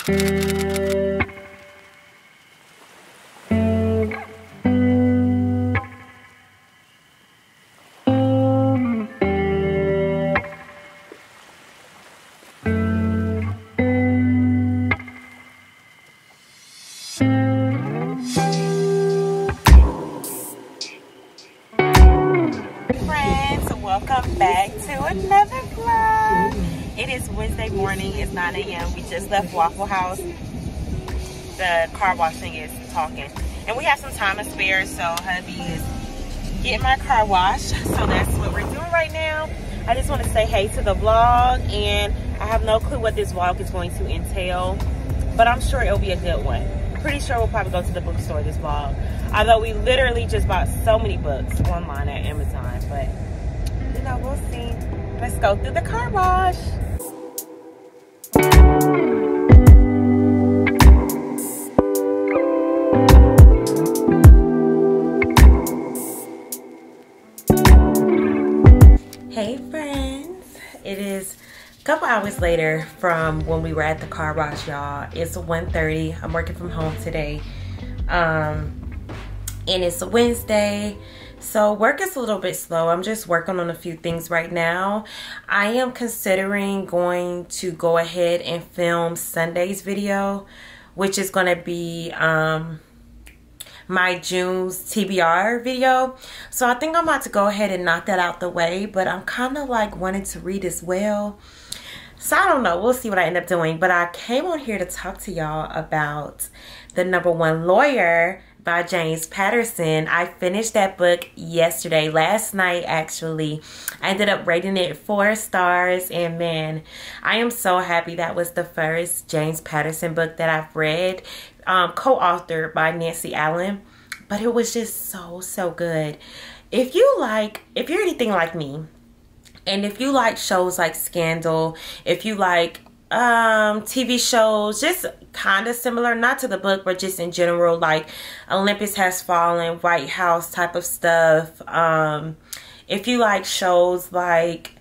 Welcome back to another vlog. It is Wednesday morning. It's 9 a.m. We just left Waffle House. The car wash thing is talking. And we have some time to spare, so hubby is getting my car washed. So that's what we're doing right now. I just want to say hey to the vlog, and I have no clue what this vlog is going to entail, but I'm sure it'll be a good one. Pretty sure we'll probably go to the bookstore this vlog. Although we literally just bought so many books online at Amazon, but you know, we'll see. Let's go through the car wash. Hey friends, it is a couple hours later from when we were at the car wash, y'all. It's 1:30. I'm working from home today, and it's a Wednesday. So work is a little bit slow. I'm just working on a few things right now. I am considering going to go ahead and film Sunday's video, which is going to be my June's TBR video. So I think I'm about to go ahead and knock that out the way, but I'm kind of like wanting to read as well. So I don't know. We'll see what I end up doing. But I came on here to talk to y'all about The #1 Lawyer by James Patterson. I finished that book yesterday, last night actually. I ended up rating it 4 stars, and man, I am so happy. That was the first James Patterson book that I've read, co-authored by Nancy Allen, but it was just so good. If you're anything like me, and if you like shows like Scandal, if you like TV shows just kind of similar, not to the book but just in general, like Olympus Has Fallen, White House type of stuff, if you like shows like,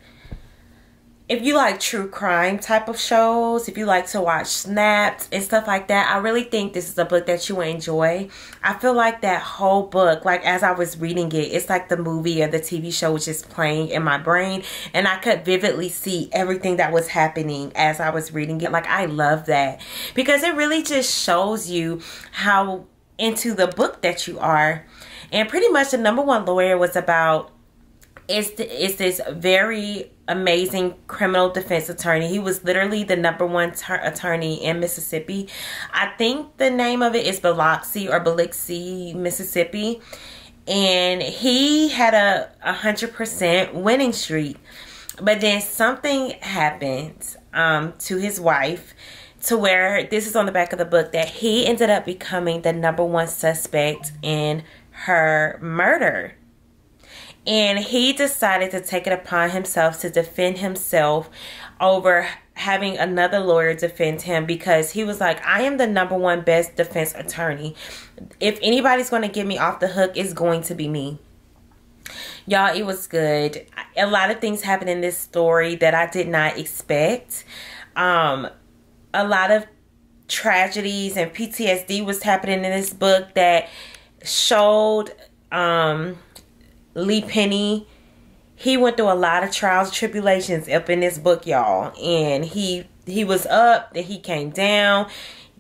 if you like true crime type of shows, if you like to watch Snapped and stuff like that, I really think this is a book that you will enjoy. I feel like that whole book, like as I was reading it, it's like the movie or the TV show was just playing in my brain, and I could vividly see everything that was happening as I was reading it. Like, I love that because it really just shows you how into the book that you are. And pretty much The #1 Lawyer was about, it's this very amazing criminal defense attorney. He was literally the #1 attorney in Mississippi. I think the name of it is Biloxi or Biloxi, Mississippi. And he had a 100% winning streak. But then something happened to his wife, to where, this is on the back of the book, that he ended up becoming the #1 suspect in her murder. And he decided to take it upon himself to defend himself over having another lawyer defend him, because he was like, I am the #1 best defense attorney. If anybody's going to get me off the hook, it's going to be me. Y'all, it was good. A lot of things happened in this story that I did not expect. A lot of tragedies and PTSD was happening in this book that showed Lee Penny. He went through a lot of trials and tribulations up in this book, y'all. And he was up, then he came down,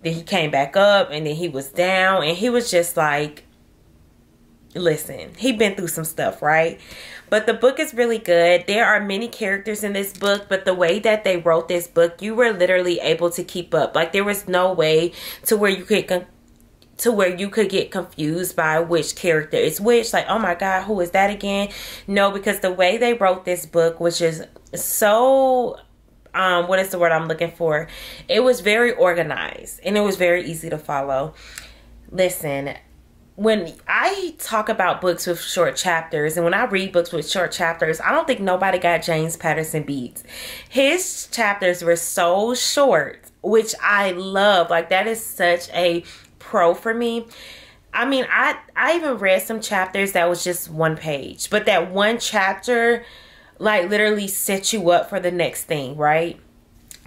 then he came back up, and then he was down. And he was just like, listen, he been through some stuff, right? But the book is really good. There are many characters in this book, but the way that they wrote this book, you were literally able to keep up. Like, there was no way to where you could get confused by which character is which. Like, oh my God, who is that again? No, because the way they wrote this book was just so, what is the word I'm looking for? It was very organized, and it was very easy to follow. Listen, when I talk about books with short chapters, and when I read books with short chapters, I don't think nobody got James Patterson beats. His chapters were so short, which I love. Like, that is such a pro for me. I mean, I even read some chapters that was just 1 page, but that one chapter like literally set you up for the next thing, right?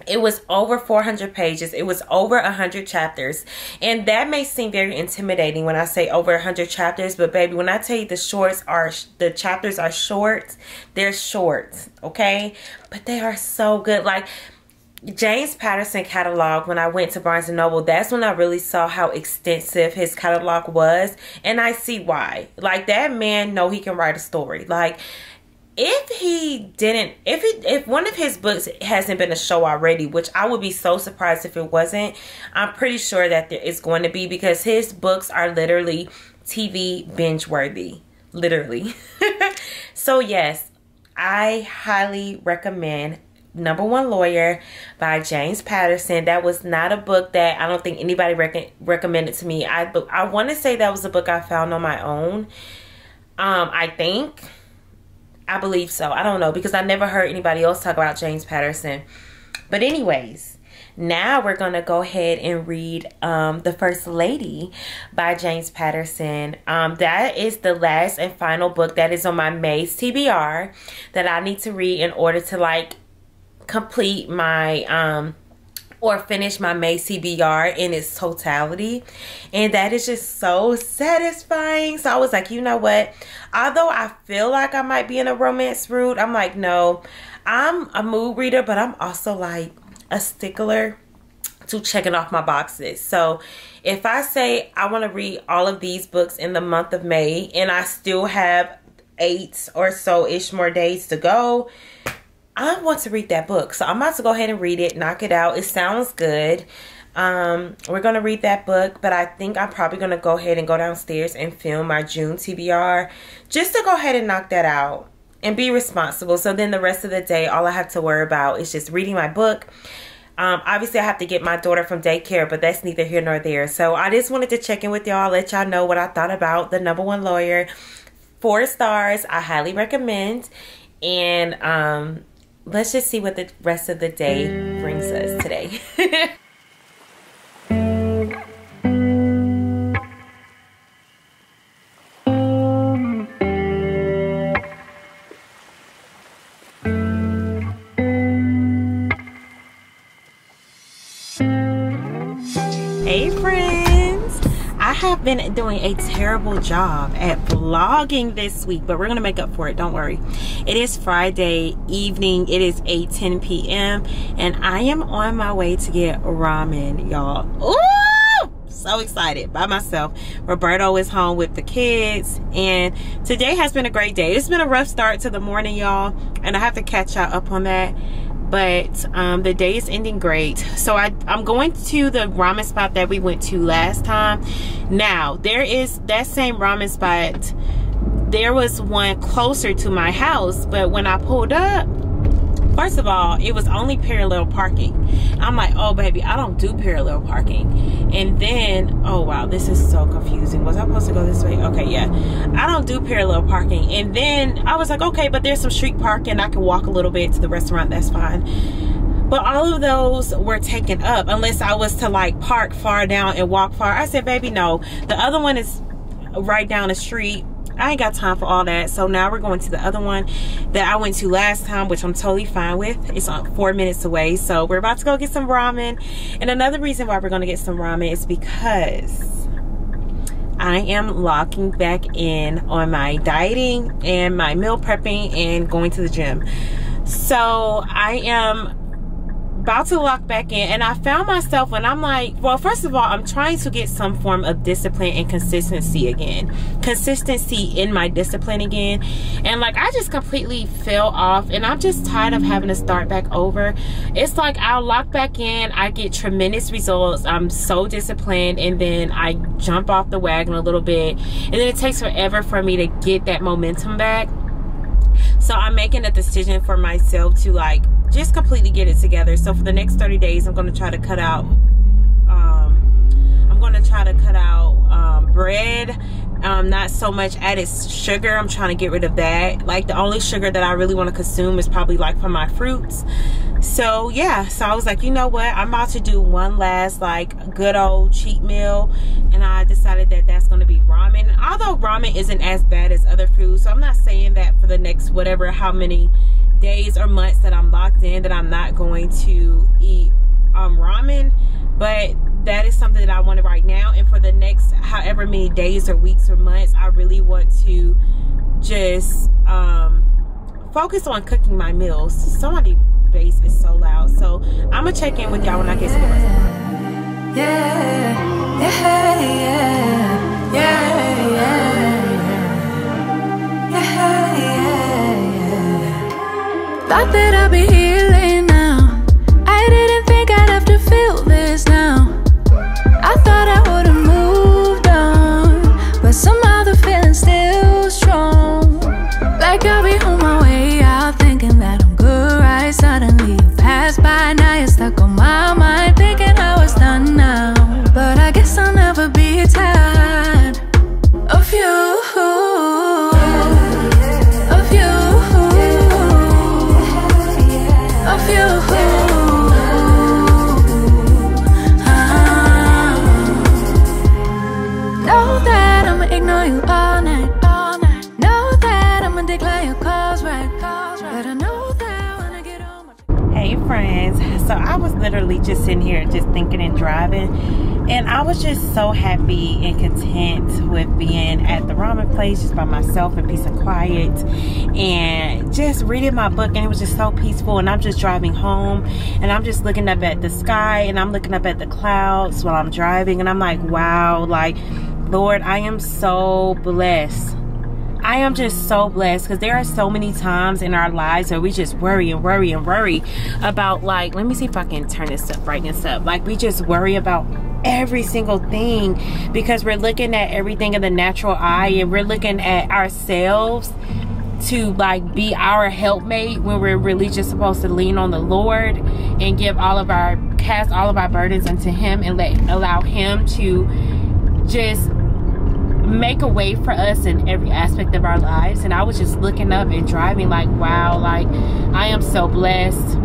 It was over 400 pages. It was over 100 chapters. And that may seem very intimidating when I say over 100 chapters. But baby, when I tell you the chapters are short, they're short, okay? But they are so good. Like, James Patterson catalog, when I went to Barnes & Noble, that's when I really saw how extensive his catalog was. And I see why. Like, that man know he can write a story. Like, if one of his books hasn't been a show already, which I would be so surprised if it wasn't, I'm pretty sure that it's going to be, because his books are literally TV binge worthy, literally. So yes, I highly recommend Number One Lawyer by James Patterson. That was not a book that I don't think anybody recommended to me. I want to say that was a book I found on my own. I believe so. I don't know, because I never heard anybody else talk about James Patterson. But anyways, now we're going to go ahead and read The First Lady by James Patterson. That is the last and final book that is on my May's TBR that I need to read in order to like complete my or finish my May TBR in its totality. And that is just so satisfying. So I was like, you know what? Although I feel like I might be in a romance route, I'm like, no, I'm a mood reader, but I'm also like a stickler to checking off my boxes. So if I say I want to read all of these books in the month of May and I still have 8 or so-ish more days to go, I want to read that book. So I'm about to go ahead and read it, knock it out. It sounds good. We're going to read that book, but I think I'm probably going to go ahead and go downstairs and film my June TBR just to go ahead and knock that out and be responsible. So then the rest of the day, all I have to worry about is just reading my book. Obviously, I have to get my daughter from daycare, but that's neither here nor there. So I just wanted to check in with y'all, let y'all know what I thought about The Number One Lawyer. 4 stars. I highly recommend. And let's just see what the rest of the day brings us today. Hey friends, I have been doing a terrible job at vlogging this week, but we're gonna make up for it, don't worry. It is Friday evening, it is 8:10 p.m. and I am on my way to get ramen, y'all. Ooh, so excited by myself. Roberto is home with the kids, and today has been a great day. It's been a rough start to the morning, y'all, and I have to catch y'all up on that. But the day is ending great. So I'm going to the ramen spot that we went to last time. Now, there is that same ramen spot. There was one closer to my house, but when I pulled up, first of all, it was only parallel parking. I'm like, oh baby, I don't do parallel parking. And then, oh wow, this is so confusing. Was I supposed to go this way? Okay, yeah. I don't do parallel parking. And then I was like, okay, but there's some street parking. I can walk a little bit to the restaurant, that's fine. But all of those were taken up unless I was to like park far down and walk far. I said, baby, no. The other one is right down the street. I ain't got time for all that. So now we're going to the other one that I went to last time, which I'm totally fine with. It's 4 minutes away. So we're about to go get some ramen. And another reason why we're going to get some ramen is because I am locking back in on my dieting and my meal prepping and going to the gym. So I am about to lock back in, and I found myself when I'm like, well, first of all, I'm trying to get some form of discipline and consistency again, consistency in my discipline again. And like, I just completely fell off, and I'm just tired of having to start back over. It's like I'll lock back in, I get tremendous results, I'm so disciplined, and then I jump off the wagon a little bit, and then it takes forever for me to get that momentum back. So I'm making a decision for myself to like just completely get it together. So for the next 30 days, I'm going to try to cut out bread, not so much added sugar. I'm trying to get rid of that. Like, the only sugar that I really want to consume is probably like from my fruits. So yeah, so I was like, you know what, I'm about to do one last like good old cheat meal, and I decided that that's going to be ramen. Although ramen isn't as bad as other foods, so I'm not saying that for the next whatever how many days or months that I'm locked in that I'm not going to eat ramen, but that is something that I want right now. And for the next however many days or weeks or months, I really want to just focus on cooking my meals. Somebody's bass is so loud, so I'm gonna check in with y'all when I get to the restaurant. Thought that I'd be healing now. I didn't think I'd have to feel this now. I thought I would've moved on, but somehow the feeling's still strong. Like I'll be on my way out, thinking that I'm good, right? Suddenly you pass by, now you're stuck on my mind, thinking I was done now. But I guess I'll never be tired of you, of you, of you. Know that I'ma ignore you all night, all night. Know that I'ma decline your calls, right? But I know that when I get home. Hey friends, so I was literally just sitting here just thinking and driving, and I was just so happy and content with being at the ramen place just by myself in peace and quiet, and just reading my book, and it was just so peaceful. And I'm just driving home, and I'm just looking up at the sky, and I'm looking up at the clouds while I'm driving, and I'm like, wow, like, Lord, I am so blessed. I am just so blessed, because there are so many times in our lives where we just worry and worry and worry about, like, let me see if I can turn this up, brighten this up. Like, we just worry about every single thing because we're looking at everything in the natural eye, and we're looking at ourselves to like be our helpmate when we're really just supposed to lean on the Lord and cast all of our burdens unto Him and allow Him to just make a way for us in every aspect of our lives. And I was just looking up and driving like, wow, like I am so blessed.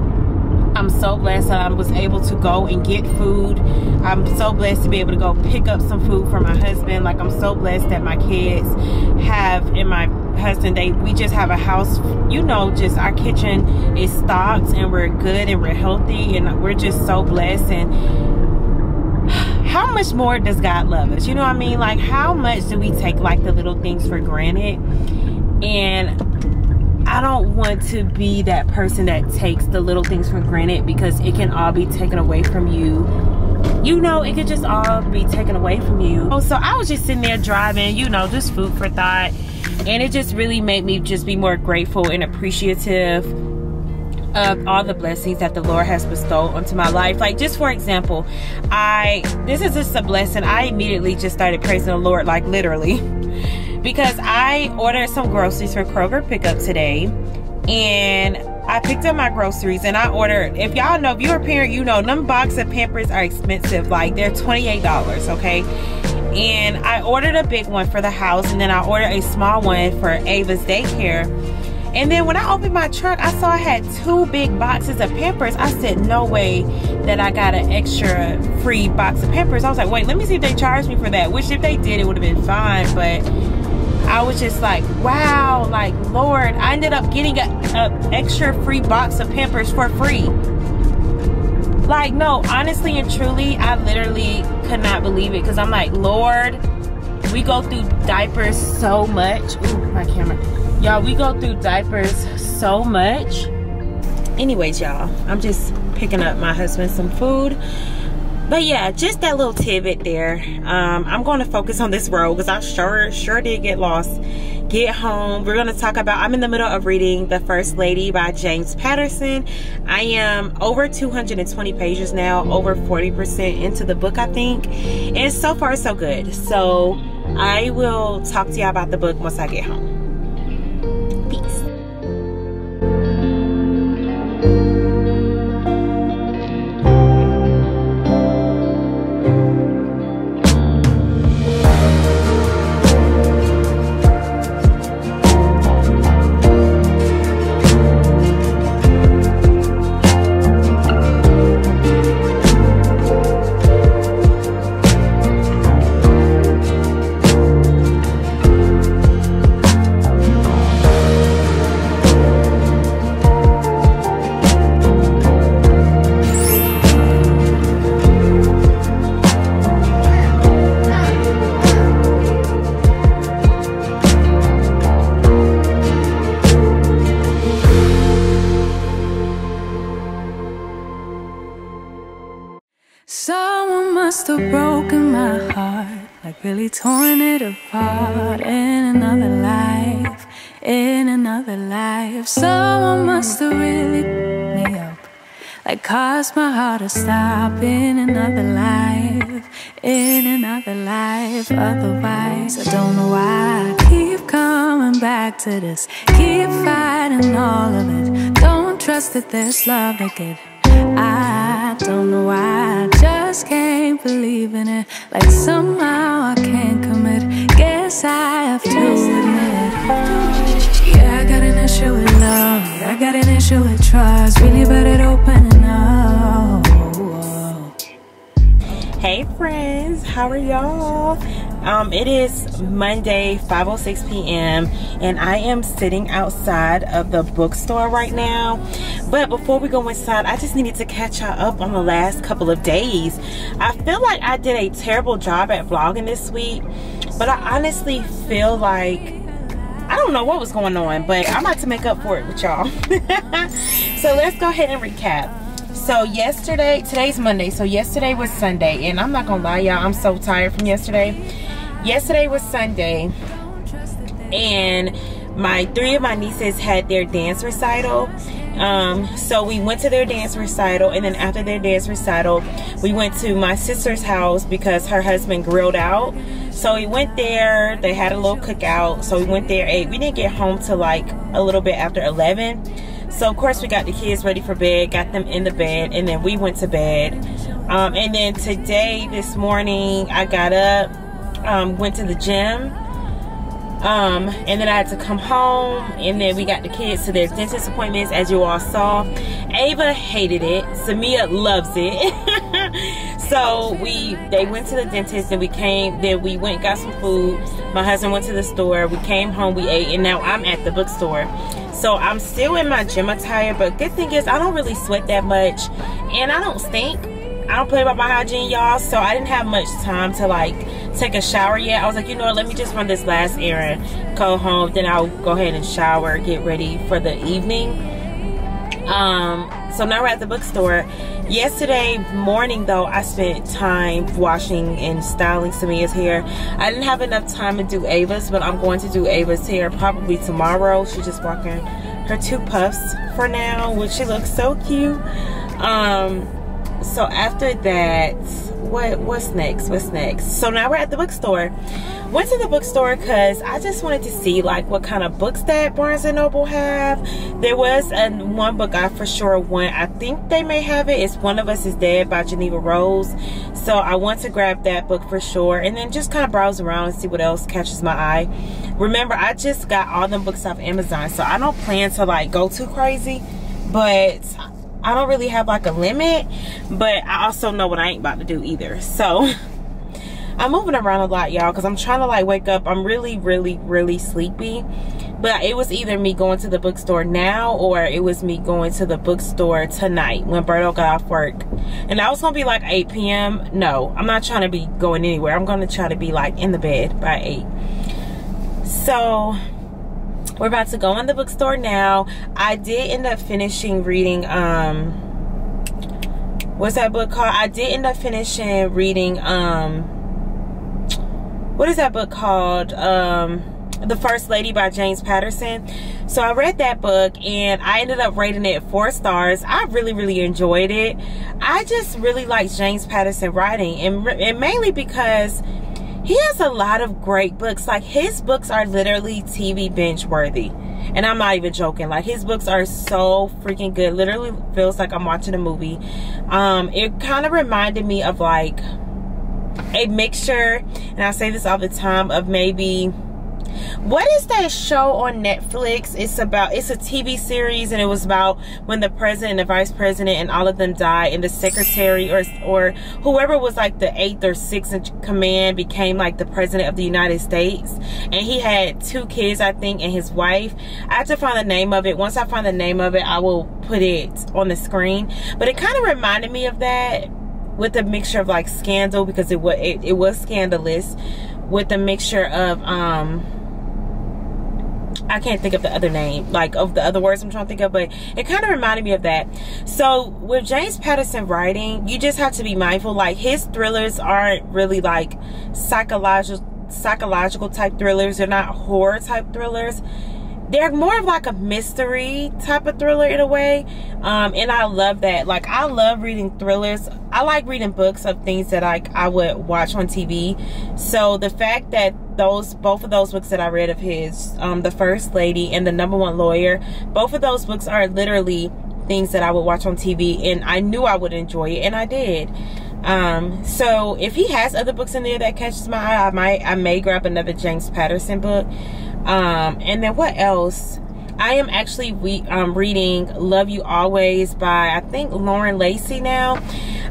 I'm so blessed that I was able to go and get food. I'm so blessed to be able to go pick up some food for my husband. Like, I'm so blessed that my kids have, and my husband, we just have a house, you know, just our kitchen is stocked and we're good and we're healthy and we're just so blessed. And how much more does God love us? You know what I mean? Like, how much do we take like the little things for granted? And I don't want to be that person that takes the little things for granted, because it can all be taken away from you. You know, it could just all be taken away from you. So I was just sitting there driving, you know, just food for thought. And it just really made me just be more grateful and appreciative of all the blessings that the Lord has bestowed onto my life. Like, just for example, this is just a blessing. I immediately just started praising the Lord, like literally. Because I ordered some groceries for Kroger pickup today, and I picked up my groceries, and I ordered, if y'all know, if you're a parent, you know, them box of Pampers are expensive. Like, they're $28, okay? And I ordered a big one for the house, and then I ordered a small one for Ava's daycare. And then when I opened my trunk, I saw I had 2 big boxes of Pampers. I said, no way that I got an extra free box of Pampers. I was like, wait, let me see if they charged me for that. Which, if they did, it would have been fine. But I was just like, wow, like, Lord, I ended up getting an extra free box of Pampers for free. Like, no, honestly and truly, I literally could not believe it, because I'm like, Lord, we go through diapers so much. Ooh, my camera. Y'all, we go through diapers so much. Anyways, y'all, I'm just picking up my husband some food. But yeah, just that little tidbit there. I'm going to focus on this road, because I sure did get lost. Get home. We're going to talk about, I'm in the middle of reading The First Lady by James Patterson. I am over 220 pages now, over 40% into the book, I think. And so far, so good. So I will talk to y'all about the book once I get home. Peace. Someone must have broken my heart, like really torn it apart. In another life, in another life. Someone must have really picked me up, like caused my heart to stop. In another life, in another life. Otherwise, I don't know why I keep coming back to this. Keep fighting all of it. Don't trust that there's love to give. I don't know why, I just can't believe in it. Like somehow I can't commit. Guess I have to admit, yeah, I got an issue with love, I got an issue with trust. Really better opening up. Hey friends, how are y'all? It is Monday, 5:06 p.m. and I am sitting outside of the bookstore right now. But before we go inside, I just needed to catch y'all up on the last couple of days. I feel like I did a terrible job at vlogging this week, but I honestly feel like I don't know what was going on, but I'm about to make up for it with y'all. So let's go ahead and recap. So yesterday, today's Monday, so yesterday was Sunday, and I'm not gonna lie y'all, I'm so tired from yesterday. Yesterday was Sunday, and three of my nieces had their dance recital. So we went to their dance recital, and then after their dance recital, we went to my sister's house because her husband grilled out. So we went there, they had a little cookout, so we went there, ate. We didn't get home till like a little bit after 11. So of course we got the kids ready for bed, got them in the bed, and then we went to bed. And then today, this morning, I got up, went to the gym, and then I had to come home, and then we got the kids to their dentist appointments, as you all saw. Ava hated it. Samia loves it. So they went to the dentist, and we went and got some food. My husband went to the store, we came home, we ate, and now I'm at the bookstore. So I'm still in my gym attire, but good thing is I don't really sweat that much, and I don't stink. I don't play about my hygiene, y'all, so I didn't have much time to like take a shower yet. I was like, you know what, let me just run this last errand, go home, then I'll go ahead and shower, get ready for the evening. So now we're at the bookstore. Yesterday morning though, I spent time washing and styling Samia's hair. I didn't have enough time to do Ava's, but I'm going to do Ava's hair probably tomorrow. She's just rocking her 2 puffs for now, which she looks so cute. So after that, what's next? So now we're at the bookstore. Went to the bookstore because I just wanted to see like what kind of books that Barnes & Noble have. There was one book I for sure want. I think they may have it. It's One of Us is Dead by Geneva Rose. So I want to grab that book for sure, and then just kind of browse around and see what else catches my eye. Remember, I just got all them books off Amazon, so I don't plan to like go too crazy, but I don't really have like a limit, but I also know what I ain't about to do either. So I'm moving around a lot, y'all, because I'm trying to like wake up. I'm really sleepy, but it was either me going to the bookstore now or it was me going to the bookstore tonight when Berto got off work. And that was gonna be like 8 p.m. No, I'm not trying to be going anywhere. I'm gonna try to be like in the bed by 8. So we're about to go in the bookstore now. I did end up finishing reading, what's that book called? I did end up finishing reading, what is that book called? The First Lady by James Patterson. So I read that book and I ended up rating it 4 stars. I really enjoyed it. I just really like James Patterson writing, and mainly because he has a lot of great books. Like, his books are literally TV binge worthy, and I'm not even joking. Like, his books are so freaking good. Literally feels like I'm watching a movie. It kind of reminded me of like a mixture, and I say this all the time, of maybe, what is that show on Netflix? It's a TV series, and it was about when the president and the vice president and all of them died, and the secretary or whoever was like the 8th or 6th in command became like the president of the United States. And he had 2 kids, I think, and his wife. I have to find the name of it. Once I find the name of it, I will put it on the screen. But it kind of reminded me of that, with a mixture of like scandal, because it was scandalous, with a mixture of I can't think of the other name, like of the other words I'm trying to think of, but it kind of reminded me of that. So with James Patterson writing, you just have to be mindful. Like, his thrillers aren't really like psychological type thrillers. They're not horror type thrillers. They're more of like a mystery type of thriller in a way. And I love that. Like, I love reading thrillers. I like reading books of things that I would watch on TV. So the fact that both of those books that I read of his, The First Lady and The Number One Lawyer, both of those books are literally things that I would watch on TV, and I knew I would enjoy it, and I did. So if he has other books in there that catches my eye, I may grab another James Patterson book. And then what else? I am actually reading Love You Always by, I think, Lauren Lacey now.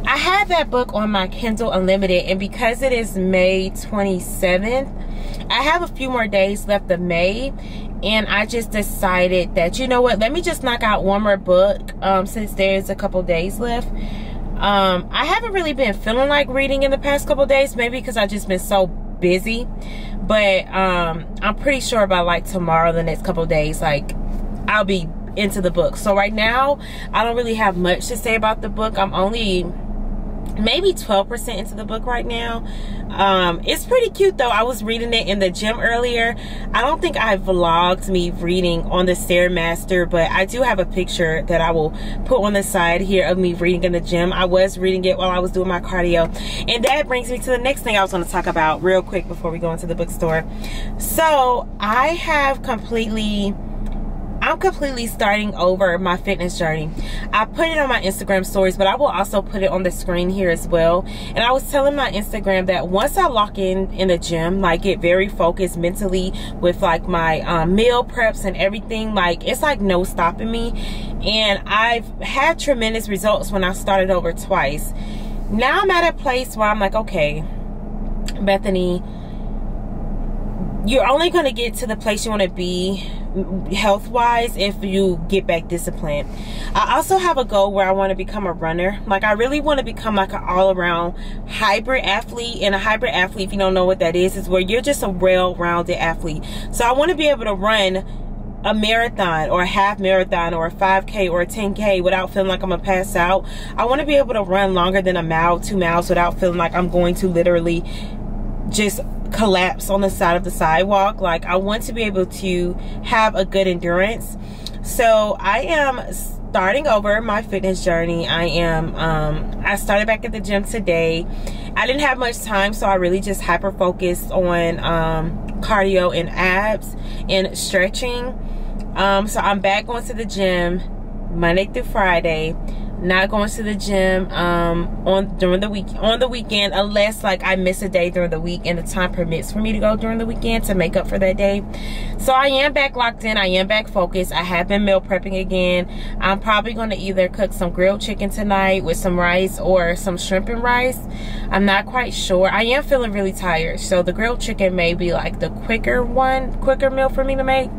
I have that book on my Kindle Unlimited, and because it is May 27th, I have a few more days left of May, and I just decided that, you know what, let me just knock out one more book since there's a couple days left. I haven't really been feeling like reading in the past couple days, maybe because I've just been so busy, but I'm pretty sure by like tomorrow, the next couple days, like I'll be into the book. So right now I don't really have much to say about the book. I'm only maybe 12% into the book right now. It's pretty cute though. I was reading it in the gym earlier. I don't think I vlogged me reading on the Stairmaster, but I do have a picture that I will put on the side here of me reading in the gym. I was reading it while I was doing my cardio, and that brings me to the next thing I was going to talk about real quick before we go into the bookstore. So I'm completely starting over my fitness journey. I put it on my Instagram stories, but I will also put it on the screen here as well. And I was telling my Instagram that once I lock in the gym, like get very focused mentally with like my meal preps and everything, like it's like no stopping me. And I've had tremendous results when I started over twice. Now I'm at a place where I'm like, okay, Bethany, you're only going to get to the place you want to be health wise if you get back disciplined. I also have a goal where I want to become a runner. Like, I really want to become like an all-around hybrid athlete. And a hybrid athlete, if you don't know what that is where you're just a well-rounded athlete. So I want to be able to run a marathon or a half marathon or a 5K or a 10K without feeling like I'm gonna pass out. I want to be able to run longer than a mile, 2 miles without feeling like I'm going to literally just collapse on the side of the sidewalk. Like, I want to be able to have a good endurance. So I am starting over my fitness journey. I started back at the gym today. I didn't have much time, so I really just hyper focused on cardio and abs and stretching. So I'm back going to the gym Monday through Friday. Not going to the gym on the weekend, unless like I miss a day during the week and the time permits for me to go during the weekend to make up for that day. So I am back locked in. I am back focused. I have been meal prepping again. I'm probably going to either cook some grilled chicken tonight with some rice or some shrimp and rice. I'm not quite sure. I am feeling really tired, so the grilled chicken may be like the quicker meal for me to make.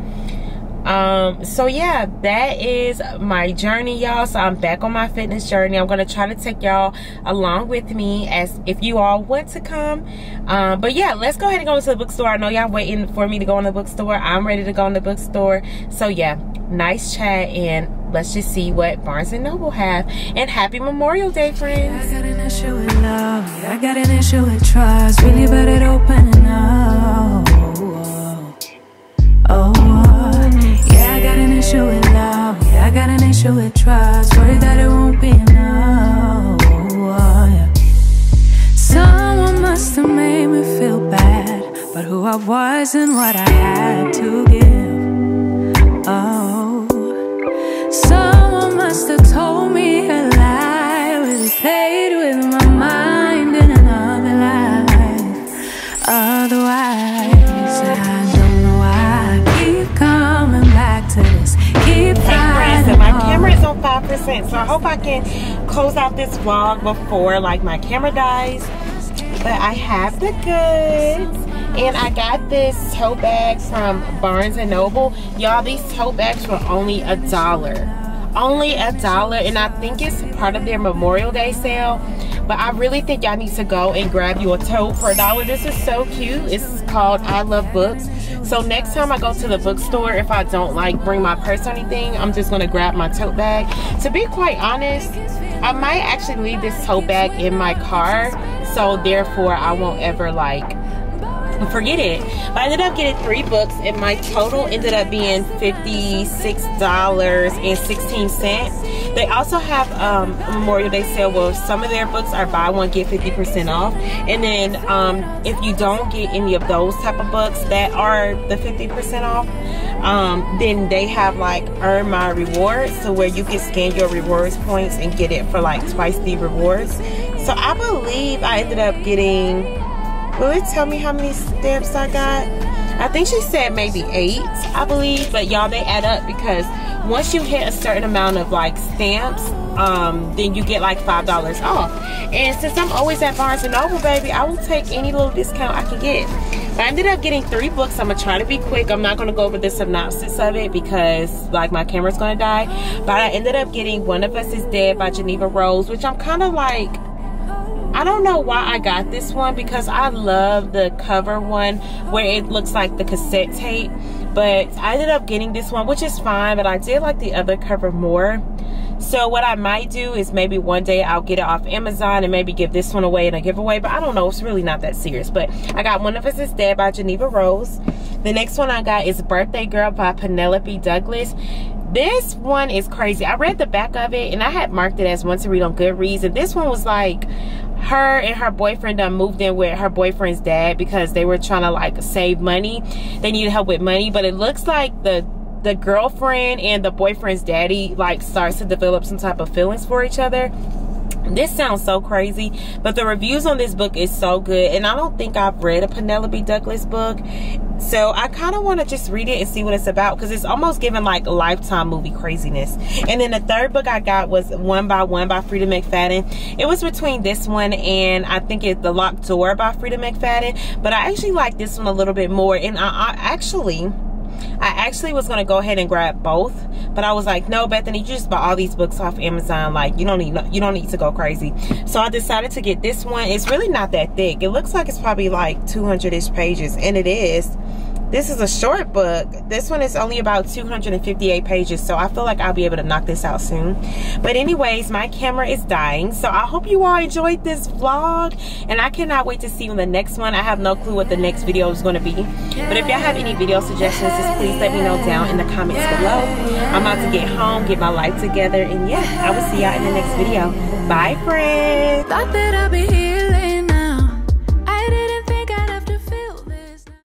So yeah, that is my journey, y'all. So I'm back on my fitness journey. I'm gonna try to take y'all along with me as if you all want to come. But yeah, let's go ahead and go to the bookstore. I know y'all waiting for me to go in the bookstore. I'm ready to go in the bookstore. So yeah, nice chat, and let's just see what Barnes & Noble have. And happy Memorial Day, friends. I got an issue with love. I got an issue with trust. Really bad at opening up. Yeah, I got an issue with love. Yeah, I got an issue with trust. Worried that it won't be enough. Yeah. Someone must have made me feel bad, but who I was and what I had to give. Oh, someone must have told me a lie, really played with my mind in another life. Otherwise, I don't know why I keep coming back to this. Keep so my camera is on 5%, so I hope I can close out this vlog before like my camera dies. But I have the goods, and I got this tote bag from Barnes & Noble. Y'all, these tote bags were only $1. Only $1, and I think it's part of their Memorial Day sale. But I really think y'all need to go and grab you a tote for $1. This is so cute. It's called I Love Books. So next time I go to the bookstore, if I don't like bring my purse or anything, I'm just gonna grab my tote bag. To be quite honest, I might actually leave this tote bag in my car, so therefore I won't ever like forget it. But I ended up getting 3 books and my total ended up being $56.16. They also have a Memorial Day sale where some of their books are buy one get 50% off, and then if you don't get any of those type of books that are the 50% off, then they have like earn my rewards, so where you can scan your rewards points and get it for like twice the rewards. So I believe I ended up getting, will it tell me how many stamps I got? I think she said maybe 8, I believe, but y'all, they add up because once you hit a certain amount of like stamps, then you get like $5 off. And since I'm always at Barnes & Noble, baby, I will take any little discount I can get. But I ended up getting 3 books. I'm gonna try to be quick. I'm not gonna go over the synopsis of it because like my camera's gonna die. But I ended up getting One of Us is Dead by Geneva Rose, which I'm kind of like, I don't know why I got this one because I love the cover one where it looks like the cassette tape. But I ended up getting this one, which is fine, but I did like the other cover more. So what I might do is maybe one day I'll get it off Amazon and maybe give this one away in a giveaway, but I don't know, it's really not that serious. But I got One of Us is Dead by Geneva Rose. The next one I got is Birthday Girl by Penelope Douglas. This one is crazy. I read the back of it and I had marked it as one to read on Goodreads, and this one was like her and her boyfriend moved in with her boyfriend's dad because they were trying to like save money. They needed help with money, but it looks like the girlfriend and the boyfriend's daddy like starts to develop some type of feelings for each other. This sounds so crazy, but the reviews on this book is so good, and I don't think I've read a Penelope Douglas book, so I kind of want to just read it and see what it's about because it's almost giving like Lifetime movie craziness. And then the third book I got was One by One by Frida McFadden. It was between this one and I think it's The Locked Door by Frida McFadden, but I actually like this one a little bit more. And I actually was gonna go ahead and grab both, but I was like, no, Bethany, you just bought all these books off Amazon. Like, you don't need to go crazy. So I decided to get this one. It's really not that thick. It looks like it's probably like 200-ish pages, and it is. This is a short book. This one is only about 258 pages, so I feel like I'll be able to knock this out soon. But anyways, my camera is dying, so I hope you all enjoyed this vlog, and I cannot wait to see you in the next one. I have no clue what the next video is going to be, but if y'all have any video suggestions, just please let me know down in the comments below. I'm about to get home, get my life together, and yeah, I will see y'all in the next video. Bye, friends. Thought that I'd be here